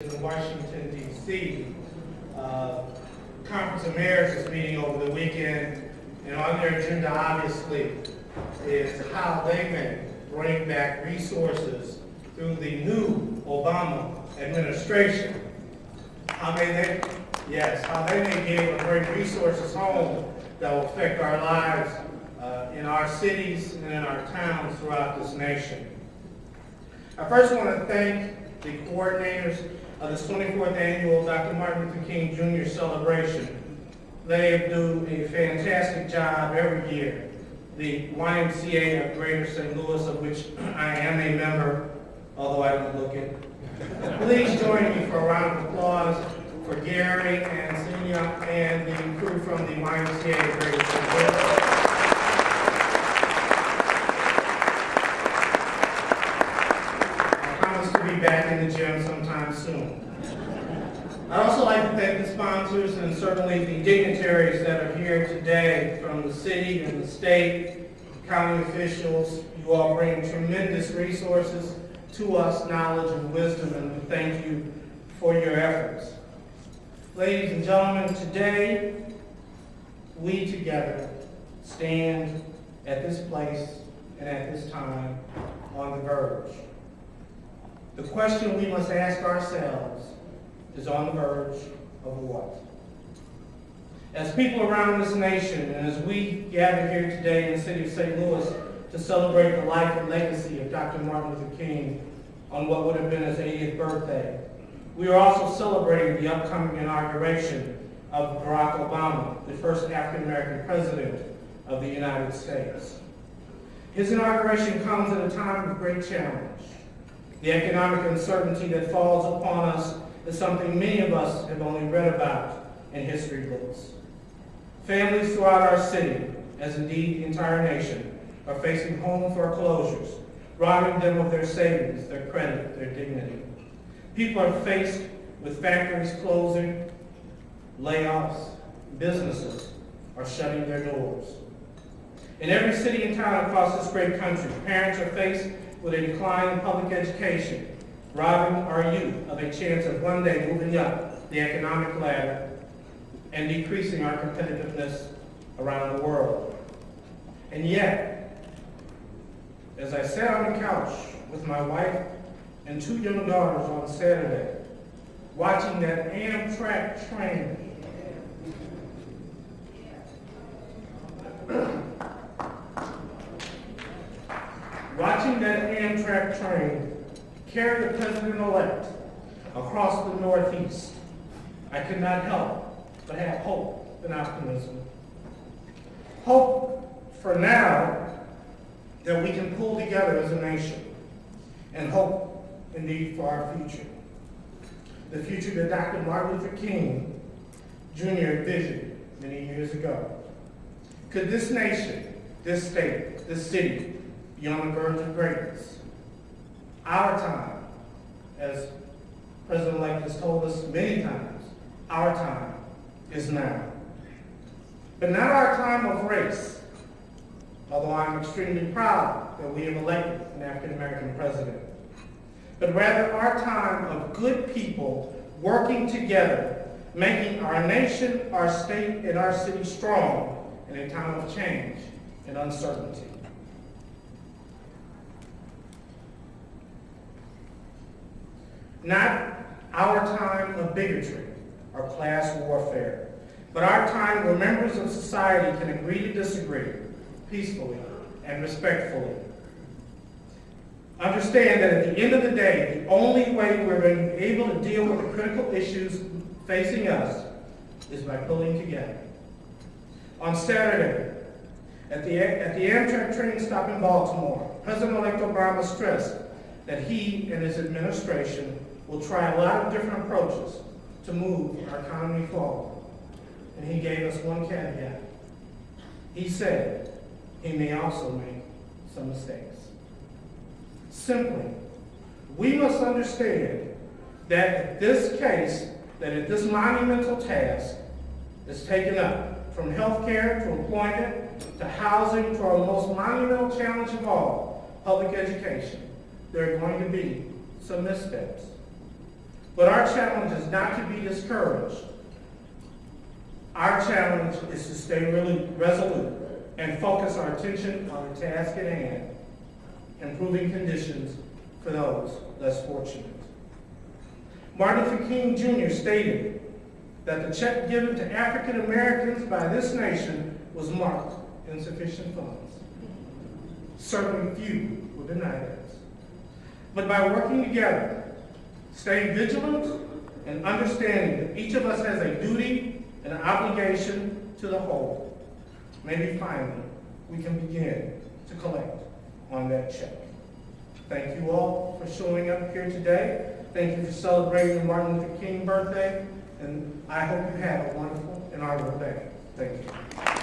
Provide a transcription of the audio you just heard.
In Washington, D.C. Conference of Mayors is meeting over the weekend, and on their agenda, obviously, is how they may bring back resources through the new Obama administration. How they may be able to bring resources home that will affect our lives in our cities and in our towns throughout this nation. I first want to thank the coordinators of this 24th annual Dr. Martin Luther King Jr. celebration. They do a fantastic job every year. The YMCA of Greater St. Louis, of which I am a member, although I don't look it. Please join me for a round of applause for Gary and Senior and the crew from the YMCA of Greater St. Louis. Back in the gym sometime soon. I'd also like to thank the sponsors and certainly the dignitaries that are here today from the city and the state, county officials. You all bring tremendous resources to us, knowledge and wisdom, and we thank you for your efforts. Ladies and gentlemen, today we together stand at this place and at this time on the verge. The question we must ask ourselves is on the verge of what? As people around this nation, and as we gather here today in the city of St. Louis to celebrate the life and legacy of Dr. Martin Luther King on what would have been his 80th birthday, we are also celebrating the upcoming inauguration of Barack Obama, the first African-American president of the United States. His inauguration comes at a time of great challenge. The economic uncertainty that falls upon us is something many of us have only read about in history books. Families throughout our city, as indeed the entire nation, are facing home foreclosures, robbing them of their savings, their credit, their dignity. People are faced with factories closing, layoffs, businesses are shutting their doors. In every city and town across this great country, parents are faced with a decline in public education, robbing our youth of a chance of one day moving up the economic ladder and decreasing our competitiveness around the world. And yet, as I sat on the couch with my wife and two young daughters on Saturday, watching that Amtrak train carry the president-elect across the Northeast, I could not help but have hope and optimism. Hope for now that we can pull together as a nation, and hope indeed for our future. The future that Dr. Martin Luther King Jr. envisioned many years ago. Could this nation, this state, this city be on the verge of greatness? Our time, as President-elect has told us many times, our time is now. But not our time of race, although I'm extremely proud that we have elected an African-American president, but rather our time of good people working together, making our nation, our state, and our city strong in a time of change and uncertainty. Not our time of bigotry or class warfare, but our time where members of society can agree to disagree peacefully and respectfully. Understand that at the end of the day, the only way we're going to be able to deal with the critical issues facing us is by pulling together. On Saturday, at the Amtrak train stop in Baltimore, President-elect Obama stressed that he and his administration will try a lot of different approaches to move our economy forward. And he gave us one caveat. He said he may also make some mistakes. Simply, we must understand that this monumental task is taken up, from health care to employment to housing to our most monumental challenge of all, public education. There are going to be some missteps. But our challenge is not to be discouraged. Our challenge is to stay really resolute and focus our attention on the task at hand, improving conditions for those less fortunate. Martin Luther King Jr. stated that the check given to African Americans by this nation was marked insufficient funds. Certainly few will deny that. But by working together, staying vigilant, and understanding that each of us has a duty and an obligation to the whole, maybe finally we can begin to collect on that check. Thank you all for showing up here today. Thank you for celebrating the Martin Luther King birthday, and I hope you have a wonderful and honorable day. Thank you.